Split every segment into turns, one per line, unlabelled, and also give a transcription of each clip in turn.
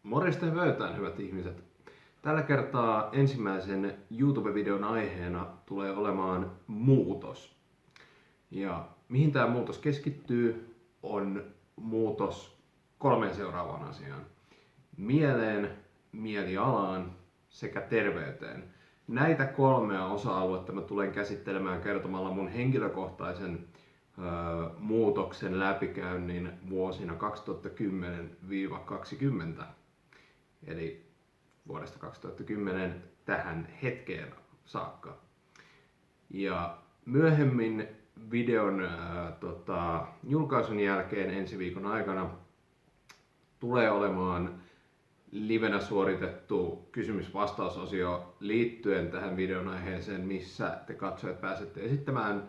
Morjesta ja pöytään, hyvät ihmiset. Tällä kertaa ensimmäisen YouTube-videon aiheena tulee olemaan muutos. Ja mihin tämä muutos keskittyy, on muutos kolmeen seuraavaan asiaan. Mieleen, mielialaan sekä terveyteen. Näitä kolmea osa-aluetta mä tulen käsittelemään kertomalla mun henkilökohtaisen muutoksen läpikäynnin vuosina 2010-2020. Eli vuodesta 2010 tähän hetkeen saakka. Ja myöhemmin videon julkaisun jälkeen ensi viikon aikana tulee olemaan livenä suoritettu kysymys-vastausosio liittyen tähän videon aiheeseen, missä te katsojat pääsette esittämään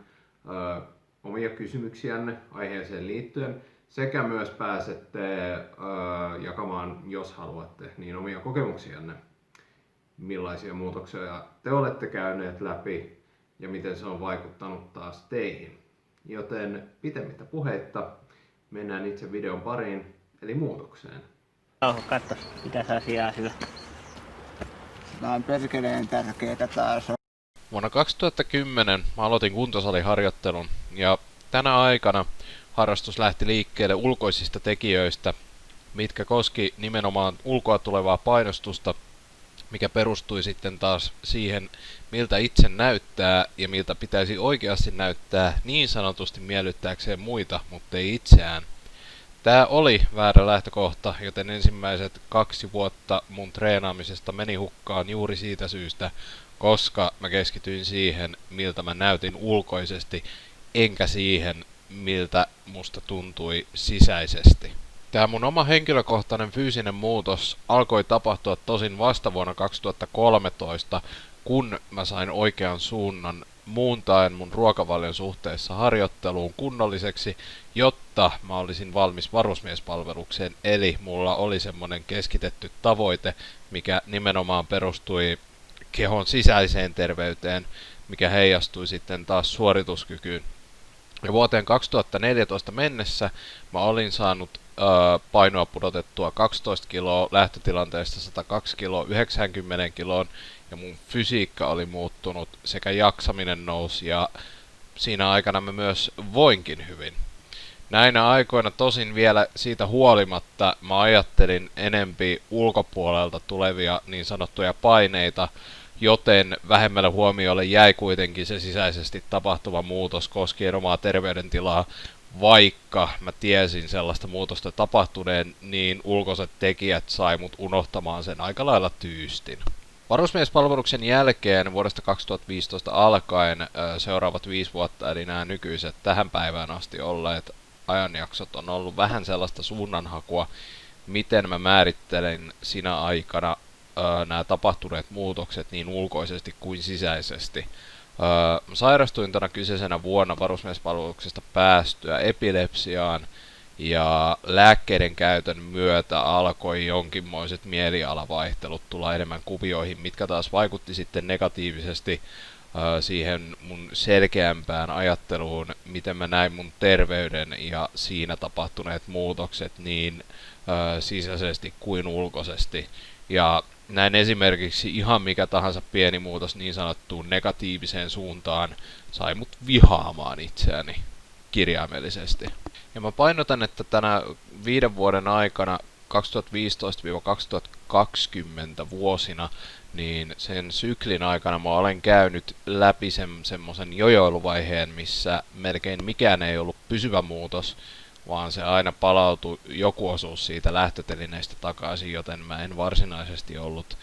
omia kysymyksiänne aiheeseen liittyen, sekä myös pääsette jakamaan, jos haluatte, niin omia kokemuksianne, millaisia muutoksia te olette käyneet läpi ja miten se on vaikuttanut taas teihin. Joten pitemmittä puheitta mennään itse videon pariin, eli muutokseen.
Katso, mitä se asiaa syö.
Nämä on perkeleen tärkeitä taas.
Vuonna 2010 mä aloitin kuntosaliharjoittelun ja tänä aikana harrastus lähti liikkeelle ulkoisista tekijöistä, mitkä koski nimenomaan ulkoa tulevaa painostusta, mikä perustui sitten taas siihen, miltä itse näyttää ja miltä pitäisi oikeasti näyttää niin sanotusti miellyttääkseen muita, mutta ei itseään. Tää oli väärä lähtökohta, joten ensimmäiset 2 vuotta mun treenaamisesta meni hukkaan juuri siitä syystä, koska mä keskityin siihen, miltä mä näytin ulkoisesti, enkä siihen, miltä musta tuntui sisäisesti. Tää mun oma henkilökohtainen fyysinen muutos alkoi tapahtua tosin vasta vuonna 2013, kun mä sain oikean suunnan muuntaen mun ruokavalion suhteessa harjoitteluun kunnolliseksi, jotta mä olisin valmis varusmiespalvelukseen, eli mulla oli semmonen keskitetty tavoite, mikä nimenomaan perustui kehon sisäiseen terveyteen, mikä heijastui sitten taas suorituskykyyn. Ja vuoteen 2014 mennessä mä olin saanut painoa pudotettua 12 kiloa lähtötilanteesta 102 kiloa 90 kiloon, ja mun fysiikka oli muuttunut sekä jaksaminen nousi, ja siinä aikana mä myös voinkin hyvin. Näinä aikoina tosin vielä siitä huolimatta mä ajattelin enempi ulkopuolelta tulevia niin sanottuja paineita, joten vähemmälle huomiolle jäi kuitenkin se sisäisesti tapahtuva muutos koskien omaa terveydentilaa. Vaikka mä tiesin sellaista muutosta tapahtuneen, niin ulkoiset tekijät sai mut unohtamaan sen aika lailla tyystin. Varusmiespalveluksen jälkeen vuodesta 2015 alkaen seuraavat 5 vuotta, eli nämä nykyiset tähän päivään asti olleet ajanjaksot on ollut vähän sellaista suunnanhakua, miten mä määrittelen sinä aikana nämä tapahtuneet muutokset niin ulkoisesti kuin sisäisesti. Sairastuin tänä kyseisenä vuonna varusmiespalveluksesta päästyä epilepsiaan, ja lääkkeiden käytön myötä alkoi jonkinmoiset mielialavaihtelut tulla enemmän kuvioihin, mitkä taas vaikutti sitten negatiivisesti siihen mun selkeämpään ajatteluun, miten mä näin mun terveyden ja siinä tapahtuneet muutokset niin sisäisesti kuin ulkoisesti. Ja näin esimerkiksi ihan mikä tahansa pieni muutos niin sanottuun negatiiviseen suuntaan sai mut vihaamaan itseäni kirjaimellisesti. Ja mä painotan, että tänä 5 vuoden aikana 2015-2020 vuosina, niin sen syklin aikana mä olen käynyt läpi semmosen jojoiluvaiheen, missä melkein mikään ei ollut pysyvä muutos, vaan se aina palautui joku osuus siitä lähtötelineestä takaisin, joten mä en varsinaisesti ollut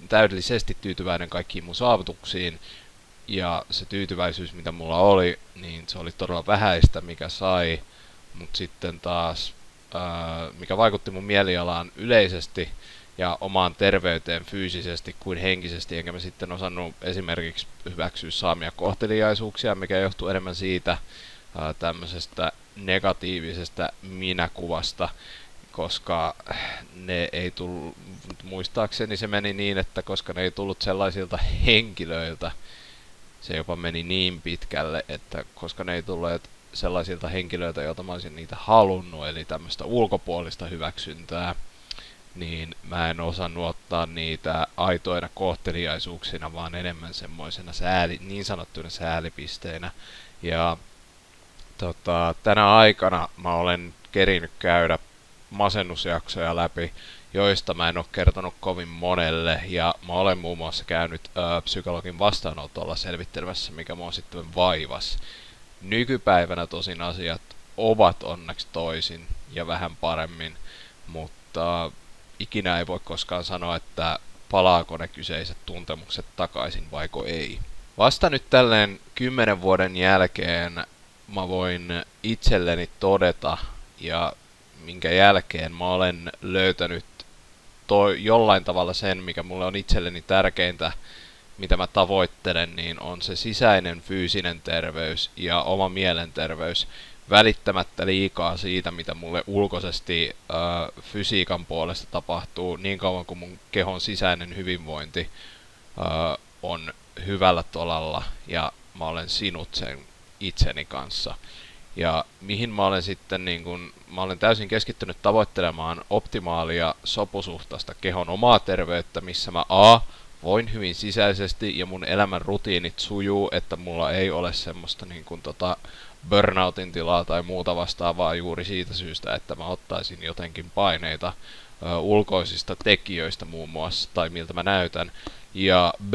täydellisesti tyytyväinen kaikkiin mun saavutuksiin. Ja se tyytyväisyys, mitä mulla oli, niin se oli todella vähäistä, mikä sai, mutta sitten taas, mikä vaikutti mun mielialaan yleisesti ja omaan terveyteen fyysisesti kuin henkisesti, enkä mä sitten osannut esimerkiksi hyväksyä saamia kohteliaisuuksia, mikä johtuu enemmän siitä tämmöisestä negatiivisesta minäkuvasta, koska ne ei tullut, muistaakseni se meni niin, että koska ne ei tullut sellaisilta henkilöiltä, se jopa meni niin pitkälle, että koska ne ei tulleet sellaisilta henkilöiltä, joilta mä olisin niitä halunnut, eli tämmöistä ulkopuolista hyväksyntää, niin mä en osannut ottaa niitä aitoina kohteliaisuuksina, vaan enemmän semmoisena niin sanottuina säälipisteinä. Ja tänä aikana mä olen kerinyt käydä masennusjaksoja läpi, joista mä en ole kertonut kovin monelle, ja mä olen muun muassa käynyt psykologin vastaanotolla selvittelemässä, mikä mua sitten vaivasi. Nykypäivänä tosin asiat ovat onneksi toisin ja vähän paremmin, mutta ikinä ei voi koskaan sanoa, että palaako ne kyseiset tuntemukset takaisin vaiko ei. Vasta nyt tälleen 10 vuoden jälkeen mä voin itselleni todeta, ja minkä jälkeen mä olen löytänyt jollain tavalla sen, mikä mulle on itselleni tärkeintä, mitä mä tavoittelen, niin on se sisäinen fyysinen terveys ja oma mielenterveys, välittämättä liikaa siitä, mitä mulle ulkoisesti fysiikan puolesta tapahtuu, niin kauan kuin mun kehon sisäinen hyvinvointi on hyvällä tolalla ja mä olen sinut sen itseni kanssa. Ja mihin mä olen sitten mä olen täysin keskittynyt tavoittelemaan optimaalia sopusuhtaista kehon omaa terveyttä, missä mä voin hyvin sisäisesti ja mun elämän rutiinit sujuu, että mulla ei ole semmoista burnoutin tilaa tai muuta vastaavaa juuri siitä syystä, että mä ottaisin jotenkin paineita ulkoisista tekijöistä muun muassa, tai miltä mä näytän. Ja B,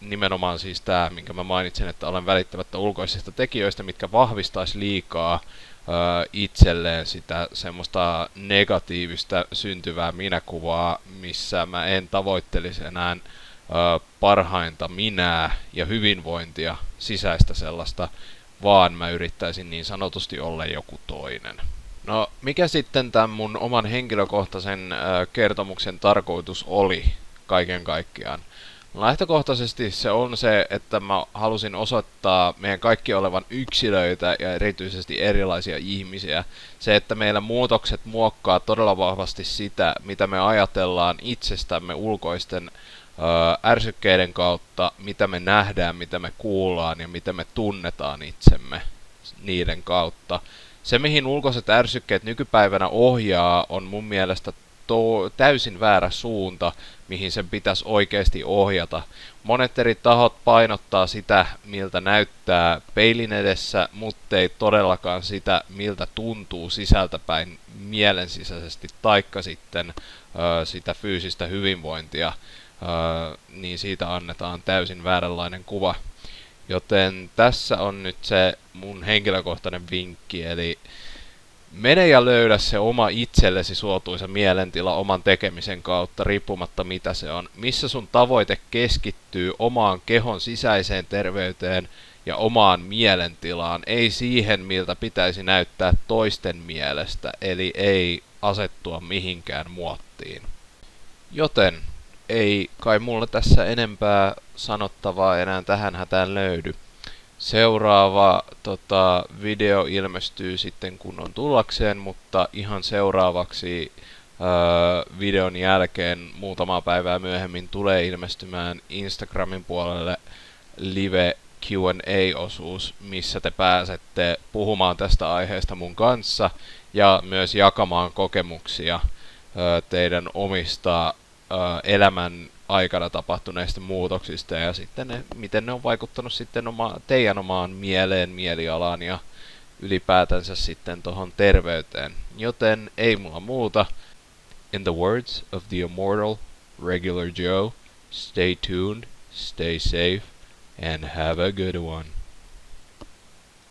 nimenomaan siis tää, minkä mä mainitsin, että olen välittämättä ulkoisista tekijöistä, mitkä vahvistaisi liikaa itselleen sitä semmoista negatiivista syntyvää minäkuvaa, missä mä en tavoittelisi enää parhainta minää ja hyvinvointia, sisäistä sellaista, vaan mä yrittäisin niin sanotusti olla joku toinen. No, mikä sitten tämän mun oman henkilökohtaisen kertomuksen tarkoitus oli kaiken kaikkiaan? Lähtökohtaisesti se on se, että mä halusin osoittaa meidän kaikki olevan yksilöitä ja erityisesti erilaisia ihmisiä. Se, että meillä muutokset muokkaa todella vahvasti sitä, mitä me ajatellaan itsestämme ulkoisten ärsykkeiden kautta, mitä me nähdään, mitä me kuullaan ja mitä me tunnetaan itsemme niiden kautta. Se, mihin ulkoiset ärsykkeet nykypäivänä ohjaa, on mun mielestä täysin väärä suunta, mihin sen pitäisi oikeasti ohjata. Monet eri tahot painottaa sitä, miltä näyttää peilin edessä, mutta ei todellakaan sitä, miltä tuntuu sisältäpäin mielensisäisesti, taikka sitten sitä fyysistä hyvinvointia, niin siitä annetaan täysin vääränlainen kuva. Joten tässä on nyt se mun henkilökohtainen vinkki, eli mene ja löydä se oma itsellesi suotuisa mielentila oman tekemisen kautta, riippumatta mitä se on. Missä sun tavoite keskittyy omaan kehon sisäiseen terveyteen ja omaan mielentilaan, ei siihen, miltä pitäisi näyttää toisten mielestä, eli ei asettua mihinkään muottiin. Joten ei kai mulla tässä enempää sanottavaa enää tähän hätään löydy. Seuraava video ilmestyy sitten kun on tullakseen, mutta ihan seuraavaksi videon jälkeen muutamaa päivää myöhemmin tulee ilmestymään Instagramin puolelle live Q&A-osuus, missä te pääsette puhumaan tästä aiheesta mun kanssa ja myös jakamaan kokemuksia teidän omista elämän aikana tapahtuneista muutoksista ja sitten miten ne on vaikuttanut sitten teidän omaan mieleen, mielialaan ja ylipäätänsä sitten tohon terveyteen. Joten ei mulla muuta. In the words of the immortal Regular Joe, stay tuned, stay safe, and have a good one.